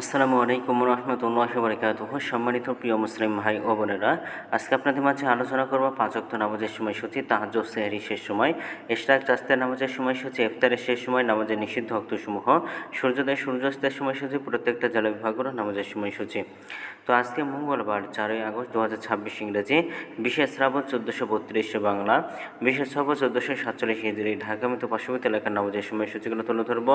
আসসালামু আলাইকুম রহমতুল্লাহি ওয়া বারাকাতুহু। সম্মানিত প্রিয় মুসলিম ভাই ও বোনেরা, আজকে আপনাদের মাঝে আলোচনা করব 5 ওয়াক্ত নামাজের সময়সূচি, তাহাজ্জুদ, সেহরি শেষ সময়, ইশরাক চাস্তের নামাজের সময়সূচি, ইফতারের শেষ সময়, নামাজের নিষিদ্ধ ওয়াক্তসমূহ, সূর্যোদয় সূর্যাস্তের সময়সূচি, প্রত্যেকটা জেলা বিভাগের নামাজের সময়সূচি। তো আজকে মঙ্গলবার 4 আগস্ট 2026 ইংরেজি, 20 শ্রাবণ 1432 বাংলা, 20 শ্রাবণ 1447 হিজরি, ঢাকা মতো পার্শ্ববর্তী এলাকার নামাজের সময়সূচিগুলো তুলে ধরব।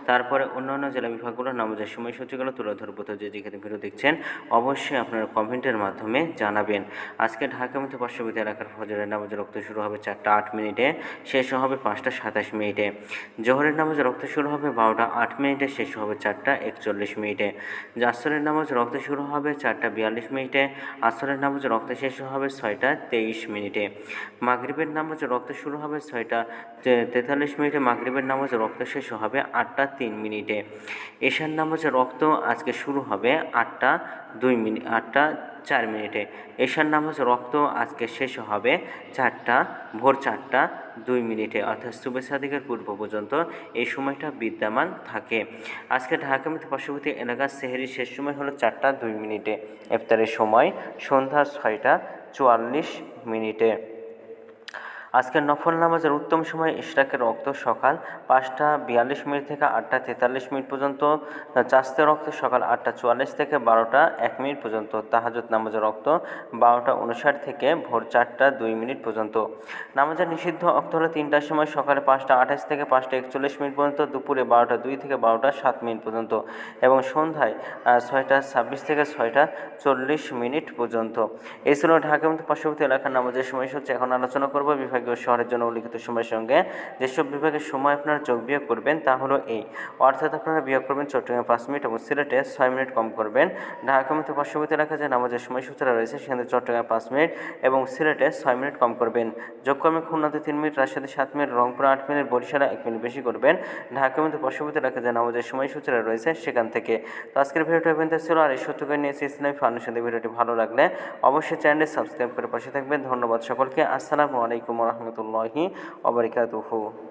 তারপরে অন্যান্য জেলা বিভাগগুলোর নামাজের সময়সূচিগুলো তুলে ধরবো। তো যে যেখানে ভিডিও দেখছেন অবশ্যই আপনারা কমেন্টের মাধ্যমে জানাবেন। আজকে ঢাকা মতো পার্শ্ববর্তী এলাকার ফজরের নামাজের রক্ত শুরু হবে 4টা 8 মিনিটে, শেষ হবে 5টা 27 মিনিটে। জোহরের নামাজের রক্ত শুরু হবে 12টা 8 মিনিটে, শেষ হবে 4টা 41 মিনিটে। আসরের নামাজ রক্ত শুরু হবে 4টা 42 মিনিটে, আসরের নামাজ রক্ত শেষ হবে 6টা 23 মিনিটে। মাগরিবের নামাজ রক্ত শুরু হবে 6টা 43 মিনিটে, মাগরিবের নামাজ রক্ত শেষ হবে 8টা 3 মিনিটে। এশার নামাজের রক্ত আজকে শুরু হবে 8টা 2 মিনিট 8টা 4 মিনিটে। এশার নামাজ রক্ত আজকে শেষ হবে ভোর 4টা 2 মিনিটে, অর্থাৎ সুবহ সাদিকের পূর্ব পর্যন্ত এই সময়টা বিদ্যমান থাকে। আজকে ঢাকা মতো পার্শ্ববর্তী এলাকার সেহরির শেষ সময় হলো 4টা 2 মিনিটে, ইফতারের সময় সন্ধ্যা 6টা 44 মিনিটে। আজকের নফল নামাজের উত্তম সময় ইশরাকের রক্ত সকাল 5টা 42 মিনিট থেকে 8টা 43 মিনিট পর্যন্ত, চাস্তের রক্ত সকাল 8টা 44 থেকে 12টা 1 মিনিট পর্যন্ত, তাহাজ্জুদ নামাজের রক্ত 12টা 59 থেকে ভোর 4টা 2 মিনিট পর্যন্ত। নামাজের নিষিদ্ধ রক্ত হলো 3টার সময়, সকালে 5টা 28 থেকে 5টা 41 মিনিট পর্যন্ত, দুপুরে 12টা 2 থেকে 12টা 7 মিনিট পর্যন্ত এবং সন্ধ্যায় 6টা 26 থেকে 6টা 40 মিনিট পর্যন্ত। এই ছিল ঢাকা মতো পার্শ্ববর্তী এলাকার নামাজের সময়সূচি। এখন আলোচনা করব বিভাগীয় শহরের জন্য উল্লিখিত সময়ের সঙ্গে যেসব বিভাগের সময় আপনারা যোগ বিয়োগ করবেন তা হলো এই, অর্থাৎ আপনারা বিয়োগ করবেন চট্টগ্রামে 5 মিনিট এবং সিলেটে 6 মিনিট কম করবেন। ঢাকা মতো পার্শ্ববর্তী এলাকায় যে নামাজের সময়সূচিরা রয়েছে সেখানে চট্টগ্রামে 5 মিনিট এবং সিলেটে 6 মিনিট কম করবেন। যোগক্রমে খুলনাতে 3 মিনিট, রাজশাহীতে 7 মিনিট, রংপুরে 8 মিনিট, বরিশালে 1 মিনিট বেশি করবেন ঢাকা মতো পার্শ্ববর্তী এলাকায় যে নামাজের সময়সূচিরা রয়েছে সেখান থেকে। তো আজকের ভিডিওটা পর্যন্ত ছিল, আর এই সত্য করে নিয়েছি ইসলামী ফাউন্ডেশন। ভিডিওটি ভালো লাগলে অবশ্যই চ্যানেলটি সাবস্ক্রাইব করে পাশে থাকবেন। ধন্যবাদ সকলকে। আসসালামু আলাইকুম রহমতুল্লাহি ওয়া বারাকাতুহু।